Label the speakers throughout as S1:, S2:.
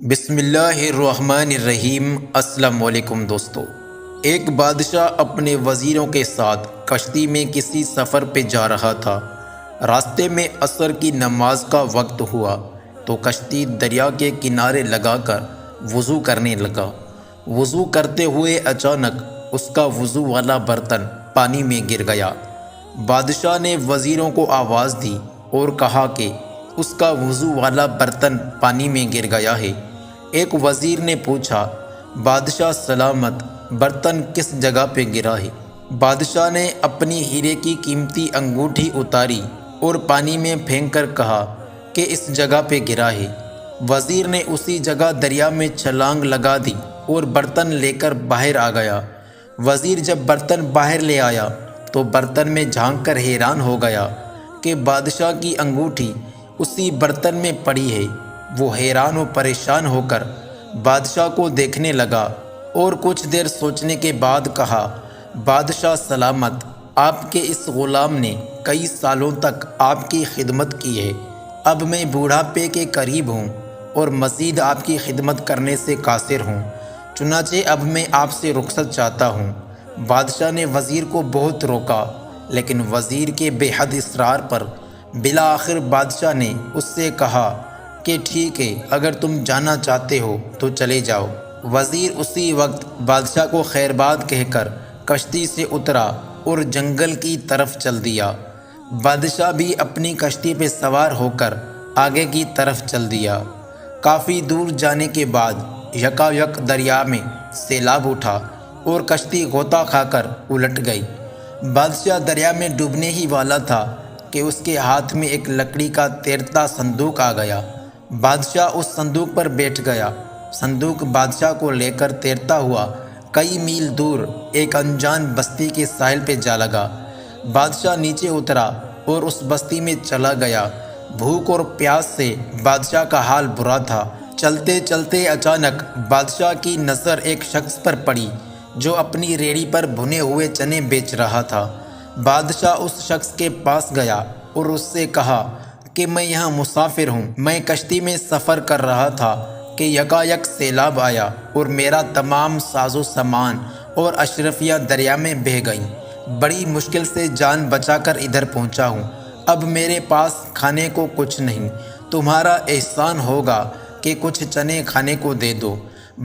S1: بسم اللہ الرحمن الرحیم۔ السلام علیکم دوستو۔ ایک بادشاہ اپنے وزیروں کے ساتھ کشتی میں کسی سفر پہ جا رہا تھا۔ راستے میں عصر کی نماز کا وقت ہوا تو کشتی دریا کے کنارے لگا کر وضو کرنے لگا۔ وضو کرتے ہوئے اچانک اس کا وضو والا برتن پانی میں گر گیا۔ بادشاہ نے وزیروں کو آواز دی اور کہا کہ اس کا وضو والا برتن پانی میں گر گیا ہے۔ ایک وزیر نے پوچھا، بادشاہ سلامت، برتن کس جگہ پہ گرا ہے؟ بادشاہ نے اپنی ہیرے کی قیمتی انگوٹھی اتاری اور پانی میں پھینک کر کہا کہ اس جگہ پہ گرا ہے۔ وزیر نے اسی جگہ دریا میں چھلانگ لگا دی اور برتن لے کر باہر آ گیا۔ وزیر جب برتن باہر لے آیا تو برتن میں جھانک کر حیران ہو گیا کہ بادشاہ کی انگوٹھی اسی برتن میں پڑی ہے۔ وہ حیران و پریشان ہو کر بادشاہ کو دیکھنے لگا اور کچھ دیر سوچنے کے بعد کہا، بادشاہ سلامت، آپ کے اس غلام نے کئی سالوں تک آپ کی خدمت کی ہے۔ اب میں بوڑھاپے کے قریب ہوں اور مزید آپ کی خدمت کرنے سے قاصر ہوں، چنانچہ اب میں آپ سے رخصت چاہتا ہوں۔ بادشاہ نے وزیر کو بہت روکا، لیکن وزیر کے بے حد اصرار پر بالآخر بادشاہ نے اس سے کہا کہ ٹھیک ہے، اگر تم جانا چاہتے ہو تو چلے جاؤ۔ وزیر اسی وقت بادشاہ کو خیر باد کہہ کر کشتی سے اترا اور جنگل کی طرف چل دیا۔ بادشاہ بھی اپنی کشتی پہ سوار ہو کر آگے کی طرف چل دیا۔ کافی دور جانے کے بعد یکایک دریا میں سیلاب اٹھا اور کشتی غوطہ کھا کر الٹ گئی۔ بادشاہ دریا میں ڈوبنے ہی والا تھا کہ اس کے ہاتھ میں ایک لکڑی کا تیرتا صندوق آ گیا۔ بادشاہ اس صندوق پر بیٹھ گیا۔ صندوق بادشاہ کو لے کر تیرتا ہوا کئی میل دور ایک انجان بستی کے ساحل پہ جا لگا۔ بادشاہ نیچے اترا اور اس بستی میں چلا گیا۔ بھوک اور پیاس سے بادشاہ کا حال برا تھا۔ چلتے چلتے اچانک بادشاہ کی نظر ایک شخص پر پڑی جو اپنی ریڑھی پر بھنے ہوئے چنے بیچ رہا تھا۔ بادشاہ اس شخص کے پاس گیا اور اس سے کہا کہ میں یہاں مسافر ہوں۔ میں کشتی میں سفر کر رہا تھا کہ یکایک سیلاب آیا اور میرا تمام ساز و سامان اور اشرفیاں دریا میں بہہ گئیں۔ بڑی مشکل سے جان بچا کر ادھر پہنچا ہوں۔ اب میرے پاس کھانے کو کچھ نہیں، تمہارا احسان ہوگا کہ کچھ چنے کھانے کو دے دو۔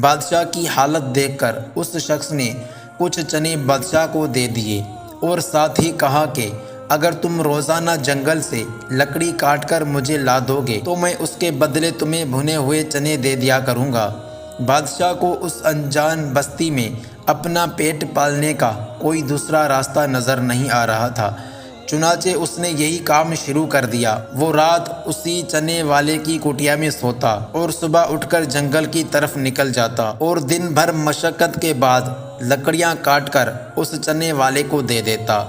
S1: بادشاہ کی حالت دیکھ کر اس شخص نے کچھ چنے بادشاہ کو دے دیے اور ساتھ ہی کہا کہ اگر تم روزانہ جنگل سے لکڑی کاٹ کر مجھے لا دو گے تو میں اس کے بدلے تمہیں بھنے ہوئے چنے دے دیا کروں گا۔ بادشاہ کو اس انجان بستی میں اپنا پیٹ پالنے کا کوئی دوسرا راستہ نظر نہیں آ رہا تھا، چنانچہ اس نے یہی کام شروع کر دیا۔ وہ رات اسی چنے والے کی کٹیا میں سوتا اور صبح اٹھ کر جنگل کی طرف نکل جاتا اور دن بھر مشقت کے بعد لکڑیاں کاٹ کر اس چنے والے کو دے دیتا۔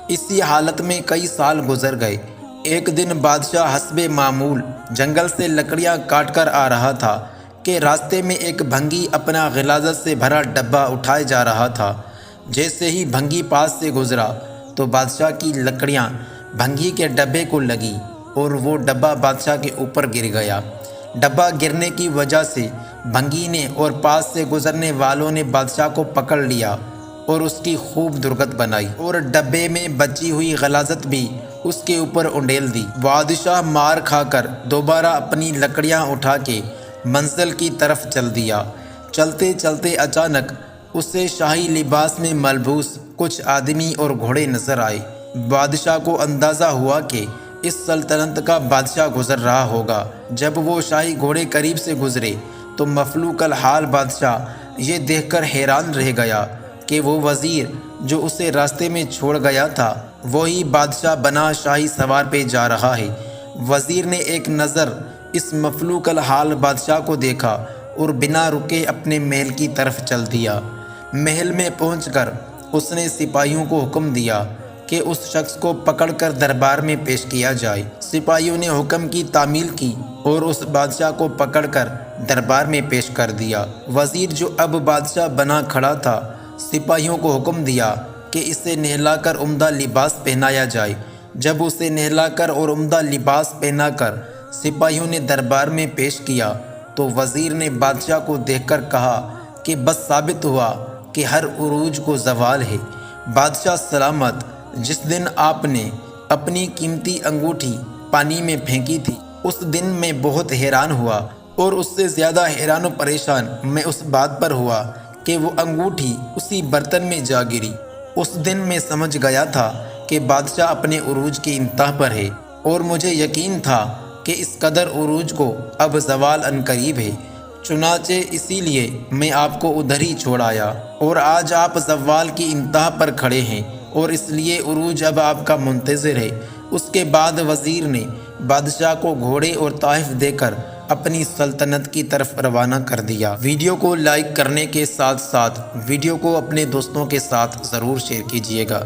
S1: اسی حالت میں کئی سال گزر گئے۔ ایک دن بادشاہ حسب معمول جنگل سے لکڑیاں کاٹ کر آ رہا تھا کہ راستے میں ایک بھنگی اپنا غلاظت سے بھرا ڈبہ اٹھائے جا رہا تھا۔ جیسے ہی بھنگی پاس سے گزرا تو بادشاہ کی لکڑیاں بھنگی کے ڈبے کو لگی اور وہ ڈبہ بادشاہ کے اوپر گر گیا۔ ڈبہ گرنے کی وجہ سے بھنگی نے اور پاس سے گزرنے والوں نے بادشاہ کو پکڑ لیا اور اس کی خوب درگت بنائی اور ڈبے میں بچی ہوئی غلاظت بھی اس کے اوپر انڈیل دی۔ بادشاہ مار کھا کر دوبارہ اپنی لکڑیاں اٹھا کے منزل کی طرف چل دیا۔ چلتے چلتے اچانک اسے شاہی لباس میں ملبوس کچھ آدمی اور گھوڑے نظر آئے۔ بادشاہ کو اندازہ ہوا کہ اس سلطنت کا بادشاہ گزر رہا ہوگا۔ جب وہ شاہی گھوڑے قریب سے گزرے تو مفلوک الحال بادشاہ یہ دیکھ کر حیران رہ گیا کہ وہ وزیر جو اسے راستے میں چھوڑ گیا تھا وہی بادشاہ بنا شاہی سوار پہ جا رہا ہے۔ وزیر نے ایک نظر اس مفلوک الحال بادشاہ کو دیکھا اور بنا رکے اپنے محل کی طرف چل دیا۔ محل میں پہنچ کر اس نے سپاہیوں کو حکم دیا کہ اس شخص کو پکڑ کر دربار میں پیش کیا جائے۔ سپاہیوں نے حکم کی تعمیل کی اور اس بادشاہ کو پکڑ کر دربار میں پیش کر دیا۔ وزیر جو اب بادشاہ بنا کھڑا تھا سپاہیوں کو حکم دیا کہ اسے نہلا کر عمدہ لباس پہنایا جائے۔ جب اسے نہلا کر اور عمدہ لباس پہنا کر سپاہیوں نے دربار میں پیش کیا تو وزیر نے بادشاہ کو دیکھ کر کہا کہ بس ثابت ہوا کہ ہر عروج کو زوال ہے۔ بادشاہ سلامت، جس دن آپ نے اپنی قیمتی انگوٹھی پانی میں پھینکی تھی اس دن میں بہت حیران ہوا، اور اس سے زیادہ حیران و پریشان میں اس بات پر ہوا کہ وہ انگوٹھی اسی برتن میں جا گری۔ اس دن میں سمجھ گیا تھا کہ بادشاہ اپنے عروج کی انتہا پر ہے، اور مجھے یقین تھا کہ اس قدر عروج کو اب زوال عنقریب ہے، چنانچہ اسی لیے میں آپ کو ادھر ہی چھوڑ آیا، اور آج آپ زوال کی انتہا پر کھڑے ہیں، اور اس لیے عروج اب آپ کا منتظر ہے۔ اس کے بعد وزیر نے بادشاہ کو گھوڑے اور تحائف دے کر اپنی سلطنت کی طرف روانہ کر دیا۔ ویڈیو کو لائک کرنے کے ساتھ ساتھ ویڈیو کو اپنے دوستوں کے ساتھ ضرور شیئر کیجیے گا۔